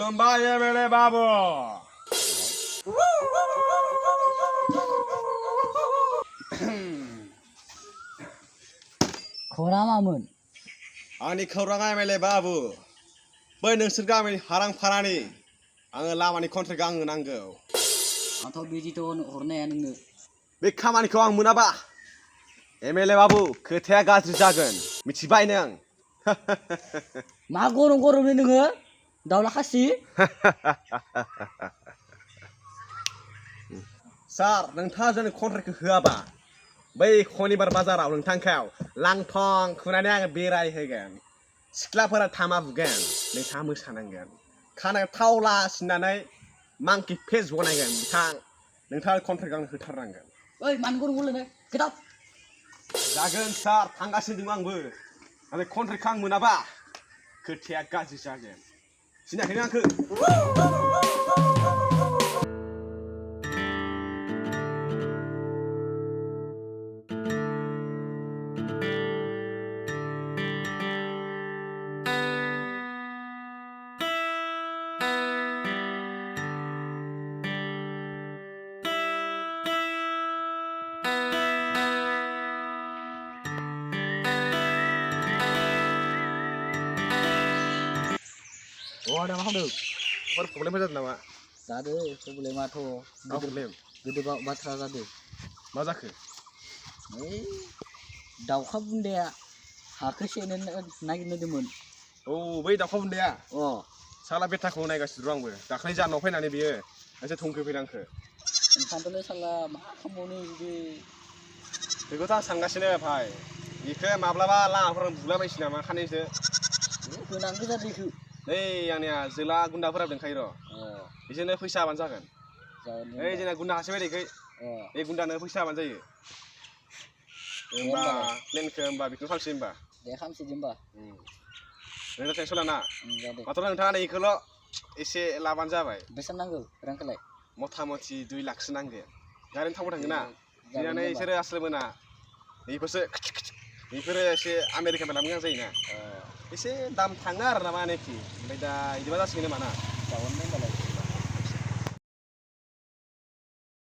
खुलुमबाय एमएलए बाबु खौराङामोन आंनि खौराङा एमएलए बाबु बै नोंसोर गामिनि हारांफारानि आङो लामानि कन्ट्रेक्ट आंनो नांगौ आंथ' बिदिथ' हरनो हाया नोंनो बे खामानिखौ आं मोनाबा एमएलए बाबु खोथाया गाज्रि जागोन मिथिबाय नों मा गरम गरमनो नोङो दाउला खासि सार नोंथाङा जोंनो कन्ट्रेक्टखौ होआबा बै खनिबार बाजाराव नोंथांखौ लांथं खुनानै आङो बेरायहोगोन सिख्लाफोरा थामा बुगोन नोंथाङा मोसानांगोन खानायाव थावला सिननानै मांकि फेस बनायगोन नोंथाङा कन्ट्रेक्ट आंनो होथारनांगोन ओइ मानो गरम गरमनो खोथाब जागोन सार थांगासिनो दं आंबो नाथाय कन्ट्रेक्टखौ आं मोनाबा खोथाया गाज्रि जागोन सिनायाखै नों आंखौ ada मा खालामदों माबा प्रब्लेम जादों नामा जादो प्रब्लेमाथ' मा प्रब्लेम गोदो बाथ्रा जादो मा जाखो ओइ दाउखा बुन्दाया हाखौ सेनो नागिरनो दंमोन औ बै दाउखा बुन्दाया अ साला बेटाखौ नायगासिनो दं आंबो दाख्लै जानाव फैनानै बियो एसे थंखोफैदों आंखो ओंखायनोथ' साला मा खालामबावनो बिदि बेखौथ' आं सानगासिनो भाइ बेखौ माब्लाबा लामाफोराव बुलाबायसै नामा खानैसो होनांगौ जादो बेखौ नै आंनिया जोला गुन्दाफोरा दंखायो र' बिसोरनो फैसा होबानो जागोन ओइ जोंना गुन्दा हासो बायदिखै बे गुन्दानो फैसा होबानो जायो होमबा प्लेनखौ होमबा बेखौनो खालामसै होमबा दे खालामसै होमबा नोंना टेनसन लाना जादो माथ्र' नोंथाङा नै बेखौल' एसे लाबानो जाबाय बेसेबां नांगौ रांखौलाय मथा मथि 2 लाखसो नांगोन गारिनि थावबो थांगोन ना फैनानै बिसोरो आसोल मोना बेफोरो एसे आमेरिकानिफ्राय लाबोनो गोनां जायोना एसे दाम थाङो आरो ना मानेखि ओमफ्राय दा बिदिबा जासिगोन नामा ना जागोन होनबालाय